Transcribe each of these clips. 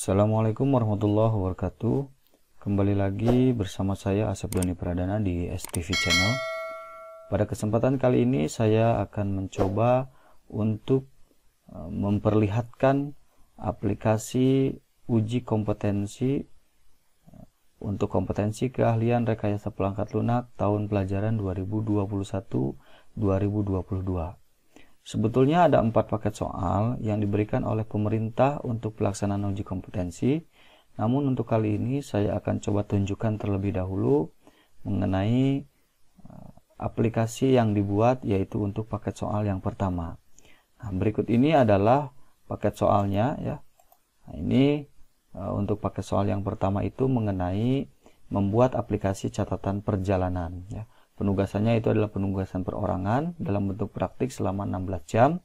Assalamualaikum warahmatullahi wabarakatuh. Kembali lagi bersama saya Asep Doni Pradana di STV Channel. Pada kesempatan kali ini saya akan mencoba untuk memperlihatkan aplikasi uji kompetensi untuk kompetensi keahlian rekayasa perangkat lunak tahun pelajaran 2021-2022. Sebetulnya ada 4 paket soal yang diberikan oleh pemerintah untuk pelaksanaan uji kompetensi. Namun untuk kali ini saya akan coba tunjukkan terlebih dahulu mengenai aplikasi yang dibuat, yaitu untuk paket soal yang pertama. Nah, berikut ini adalah paket soalnya ya. Nah, ini untuk paket soal yang pertama itu mengenai membuat aplikasi catatan perjalanan ya. Penugasannya itu adalah penugasan perorangan dalam bentuk praktik selama 16 jam.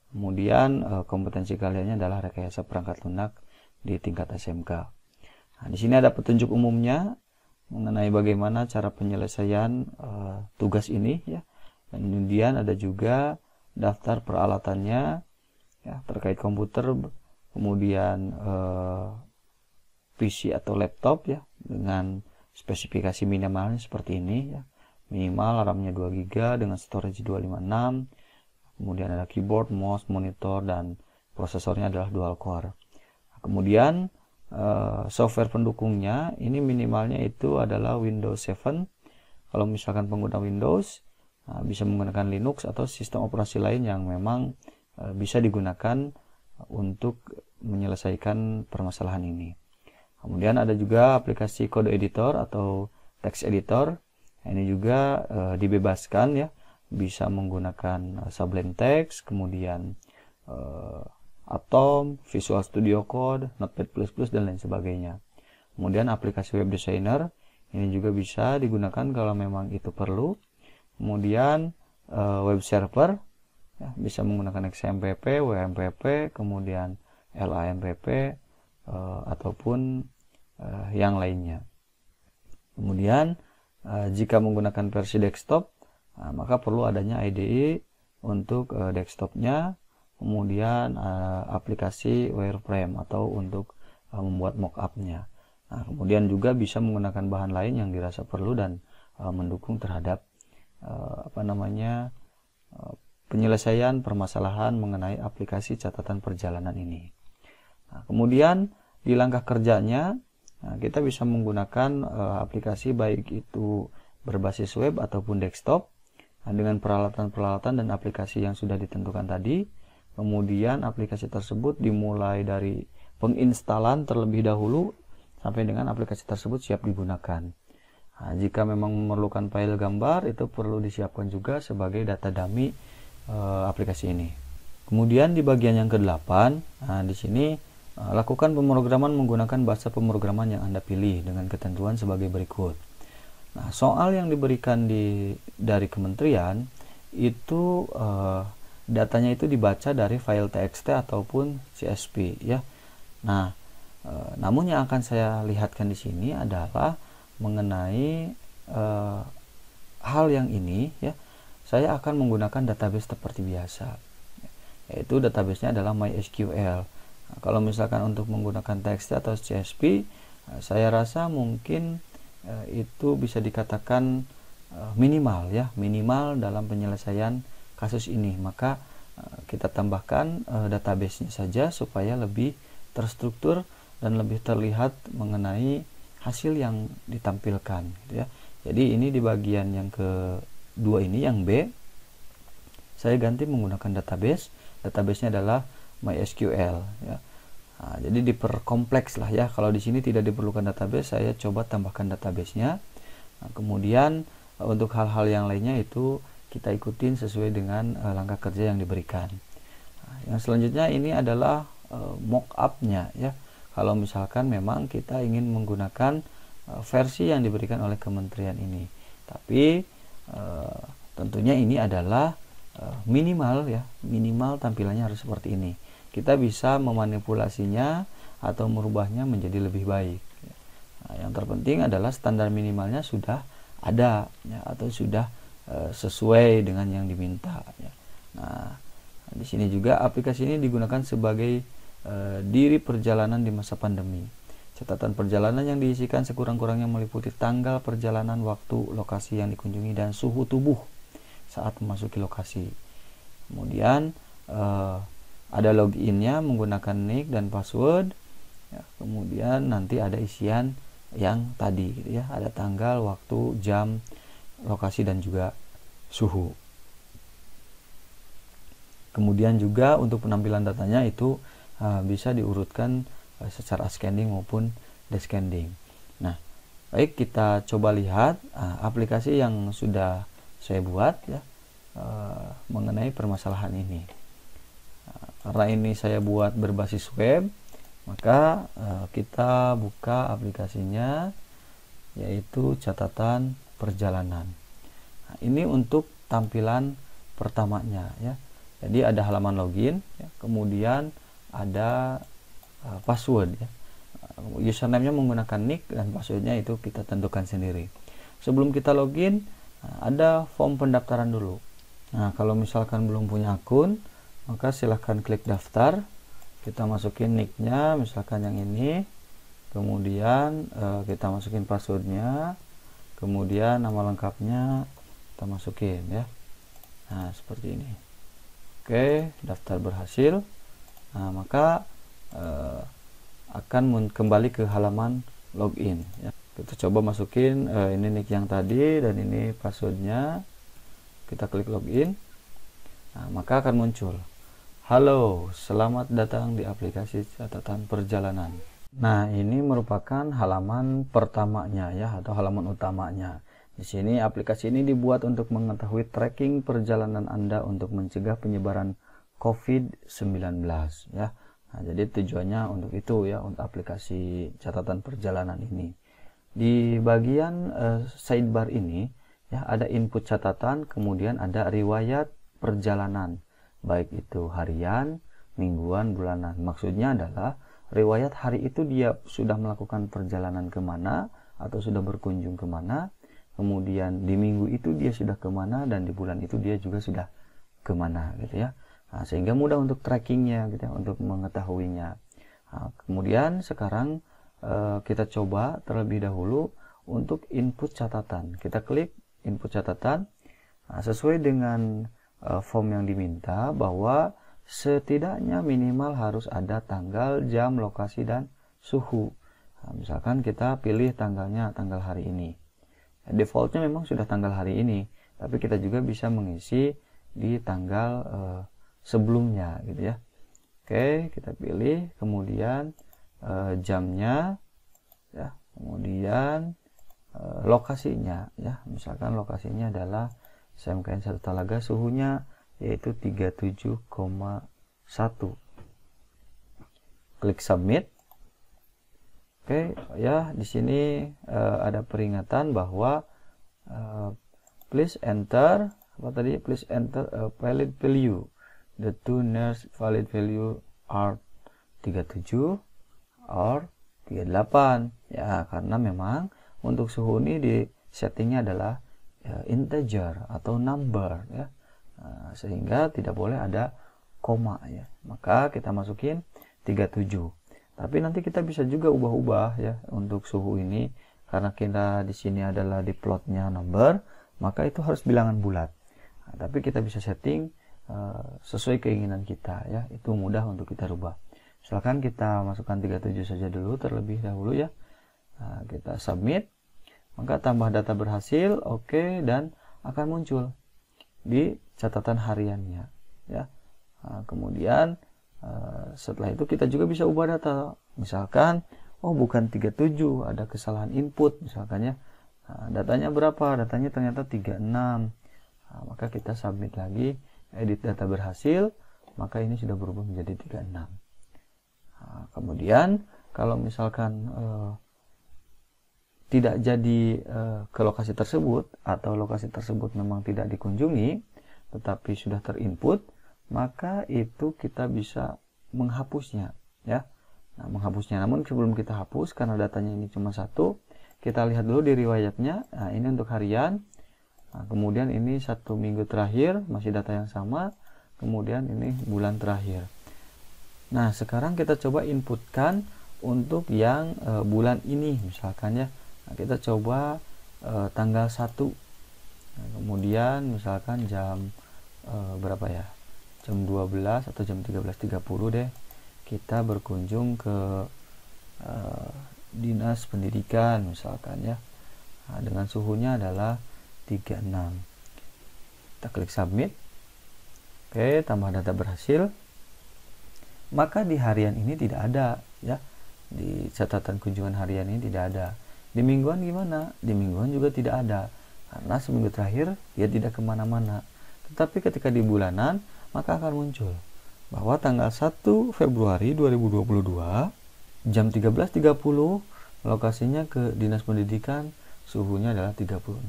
Kemudian kompetensi kaliannya adalah rekayasa perangkat lunak di tingkat SMK. Nah, di sini ada petunjuk umumnya mengenai bagaimana cara penyelesaian tugas ini ya. Dan kemudian ada juga daftar peralatannya ya, terkait komputer, kemudian PC atau laptop ya dengan spesifikasi minimalnya seperti ini ya. Minimal RAM-nya 2 GB dengan storage 256. Kemudian ada keyboard, mouse, monitor, dan prosesornya adalah dual core. Kemudian software pendukungnya ini minimalnya itu adalah Windows 7. Kalau misalkan pengguna Windows bisa menggunakan Linux atau sistem operasi lain yang memang bisa digunakan untuk menyelesaikan permasalahan ini. Kemudian ada juga aplikasi code editor atau text editor. Ini juga dibebaskan ya, bisa menggunakan Sublime Text, kemudian Atom, Visual Studio Code, Notepad++, dan lain sebagainya. Kemudian aplikasi web designer, ini juga bisa digunakan kalau memang itu perlu. Kemudian web server, ya, bisa menggunakan XMPP, WMPP, kemudian LAMPP, ataupun yang lainnya. Kemudian jika menggunakan versi desktop, maka perlu adanya IDE untuk desktopnya, kemudian aplikasi wireframe atau untuk membuat mockup-nya. Nah, kemudian juga bisa menggunakan bahan lain yang dirasa perlu dan mendukung terhadap penyelesaian permasalahan mengenai aplikasi catatan perjalanan ini. Nah, kemudian di langkah kerjanya, kita bisa menggunakan aplikasi baik itu berbasis web ataupun desktop dengan peralatan-peralatan dan aplikasi yang sudah ditentukan tadi. Kemudian aplikasi tersebut dimulai dari penginstalan terlebih dahulu sampai dengan aplikasi tersebut siap digunakan. Nah, jika memang memerlukan file gambar, itu perlu disiapkan juga sebagai data dummy aplikasi ini. Kemudian di bagian yang ke-8, di sini lakukan pemrograman menggunakan bahasa pemrograman yang Anda pilih dengan ketentuan sebagai berikut. Nah, soal yang diberikan dari kementerian itu datanya itu dibaca dari file TXT ataupun CSV ya. Nah, namun yang akan saya lihatkan di sini adalah mengenai hal yang ini ya. Saya akan menggunakan database seperti biasa. Yaitu databasenya adalah MySQL. Nah, kalau misalkan untuk menggunakan TXT atau CSV, saya rasa mungkin itu bisa dikatakan minimal ya, minimal dalam penyelesaian kasus ini. Maka kita tambahkan databasenya saja supaya lebih terstruktur dan lebih terlihat mengenai hasil yang ditampilkan gitu ya. Jadi ini di bagian yang kedua ini, yang B, saya ganti menggunakan database. Databasenya adalah MySQL ya. Nah, jadi diperkompleks lah ya. Kalau di sini tidak diperlukan database, saya coba tambahkan databasenya. Nah, kemudian untuk hal-hal yang lainnya itu kita ikutin sesuai dengan langkah kerja yang diberikan. Nah, yang selanjutnya ini adalah mockup-nya ya. Kalau misalkan memang kita ingin menggunakan versi yang diberikan oleh kementerian ini, tapi tentunya ini adalah minimal ya, minimal tampilannya harus seperti ini. Kita bisa memanipulasinya atau merubahnya menjadi lebih baik. Nah, yang terpenting adalah standar minimalnya sudah ada ya, atau sudah sesuai dengan yang diminta ya. Nah, di sini juga aplikasi ini digunakan sebagai diri perjalanan di masa pandemi. Catatan perjalanan yang diisikan sekurang-kurangnya meliputi tanggal perjalanan, waktu, lokasi yang dikunjungi, dan suhu tubuh saat memasuki lokasi. Kemudian ada loginnya menggunakan nick dan password. Ya, kemudian nanti ada isian yang tadi, gitu ya, ada tanggal, waktu, jam, lokasi, dan juga suhu. Kemudian juga untuk penampilan datanya itu bisa diurutkan secara ascending maupun descending. Nah, baik, kita coba lihat aplikasi yang sudah saya buat ya mengenai permasalahan ini. Karena ini saya buat berbasis web, maka kita buka aplikasinya, yaitu catatan perjalanan. Nah, ini untuk tampilan pertamanya ya. Jadi ada halaman login ya, kemudian ada password ya. Username-nya menggunakan nick dan passwordnya itu kita tentukan sendiri. Sebelum kita login, ada form pendaftaran dulu. Nah, kalau misalkan belum punya akun, maka silahkan klik daftar. Kita masukin nicknya, misalkan yang ini. Kemudian kita masukin passwordnya. Kemudian nama lengkapnya kita masukin ya. Nah, seperti ini. Oke, daftar berhasil. Nah, maka akan kembali ke halaman login ya. Kita coba masukin ini nick yang tadi dan ini passwordnya. Kita klik login. Nah, maka akan muncul, halo, selamat datang di aplikasi catatan perjalanan. Nah, ini merupakan halaman pertamanya ya, atau halaman utamanya. Di sini aplikasi ini dibuat untuk mengetahui tracking perjalanan Anda untuk mencegah penyebaran COVID-19 ya. Nah, jadi tujuannya untuk itu ya, untuk aplikasi catatan perjalanan ini. Di bagian sidebar ini ya, ada input catatan, kemudian ada riwayat perjalanan, baik itu harian, mingguan, bulanan. Maksudnya adalah riwayat hari itu dia sudah melakukan perjalanan kemana atau sudah berkunjung kemana, kemudian di minggu itu dia sudah kemana, dan di bulan itu dia juga sudah kemana gitu ya. Nah, sehingga mudah untuk trackingnya gitu ya, untuk mengetahuinya. Nah, kemudian sekarang kita coba terlebih dahulu untuk input catatan. Kita klik input catatan. Nah, sesuai dengan form yang diminta, bahwa setidaknya minimal harus ada tanggal, jam, lokasi, dan suhu. Nah, misalkan kita pilih tanggalnya tanggal hari ini. Defaultnya memang sudah tanggal hari ini, tapi kita juga bisa mengisi di tanggal sebelumnya gitu ya. Oke, kita pilih, kemudian jamnya ya, kemudian lokasinya ya, misalkan lokasinya adalah SMKN 1 Talaga, suhunya yaitu 37,1. Klik submit. Oke ya, di sini ada peringatan bahwa please enter please enter a valid value. The two nearest valid value are 37 or 38 ya, karena memang untuk suhu ini di settingnya adalah integer atau number ya. Sehingga tidak boleh ada koma ya, maka kita masukin 37. Tapi nanti kita bisa juga ubah-ubah ya untuk suhu ini, karena kita di sini adalah di plotnya number, maka itu harus bilangan bulat. Nah, tapi kita bisa setting sesuai keinginan kita ya, itu mudah untuk kita rubah. Misalkan kita masukkan 37 saja dulu terlebih dahulu ya. Nah, kita submit, maka tambah data berhasil, oke, dan akan muncul di catatan hariannya ya. Nah, kemudian setelah itu kita juga bisa ubah data, misalkan oh bukan 37, ada kesalahan input misalkan ya. Nah, datanya berapa? Datanya ternyata 36. Nah, maka kita submit lagi, edit data berhasil, maka ini sudah berubah menjadi 36. Nah, kemudian kalau misalkan tidak jadi ke lokasi tersebut, atau lokasi tersebut memang tidak dikunjungi tetapi sudah terinput, maka itu kita bisa menghapusnya ya. Nah, menghapusnya, namun sebelum kita hapus, karena datanya ini cuma satu, kita lihat dulu di riwayatnya. Nah, ini untuk harian. Nah, kemudian ini 1 minggu terakhir, masih data yang sama. Kemudian ini bulan terakhir. Nah, sekarang kita coba inputkan untuk yang bulan ini misalkan ya. Nah, kita coba tanggal 1. Nah, kemudian misalkan jam berapa ya? Jam 12 atau jam 13.30 deh. Kita berkunjung ke Dinas Pendidikan misalkan ya. Nah, dengan suhunya adalah 36. Kita klik submit. Oke, tambah data berhasil. Maka di harian ini tidak ada ya. Di catatan kunjungan harian ini tidak ada. Di mingguan gimana? Di mingguan juga tidak ada. Karena seminggu terakhir dia tidak kemana-mana. Tetapi ketika di bulanan, maka akan muncul bahwa tanggal 1 Februari 2022 jam 13.30 lokasinya ke Dinas Pendidikan, suhunya adalah 36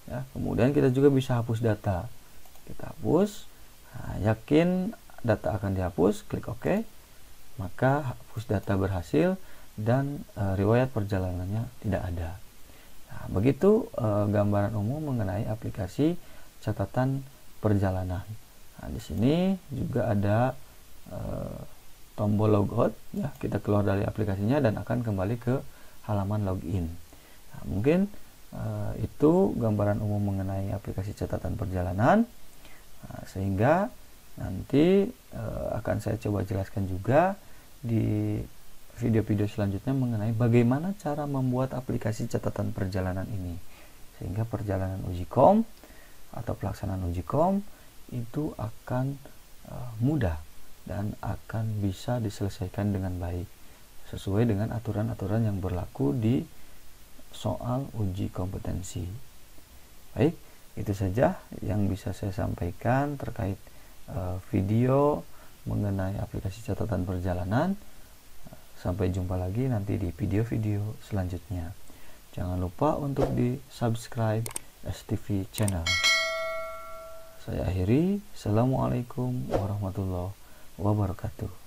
ya. Kemudian kita juga bisa hapus data. Kita hapus. Nah, yakin data akan dihapus, klik OK. Maka hapus data berhasil dan riwayat perjalanannya tidak ada. Nah, begitu gambaran umum mengenai aplikasi catatan perjalanan. Nah, di sini juga ada tombol logout ya, kita keluar dari aplikasinya dan akan kembali ke halaman login. Nah, mungkin itu gambaran umum mengenai aplikasi catatan perjalanan. Nah, sehingga nanti akan saya coba jelaskan juga di video-video selanjutnya mengenai bagaimana cara membuat aplikasi catatan perjalanan ini, sehingga perjalanan uji kom atau pelaksanaan uji kom itu akan mudah dan akan bisa diselesaikan dengan baik sesuai dengan aturan-aturan yang berlaku di soal uji kompetensi. Baik, itu saja yang bisa saya sampaikan terkait video mengenai aplikasi catatan perjalanan. Sampai jumpa lagi nanti di video-video selanjutnya. Jangan lupa untuk di subscribe STV channel. Saya akhiri. Assalamualaikum warahmatullahi wabarakatuh.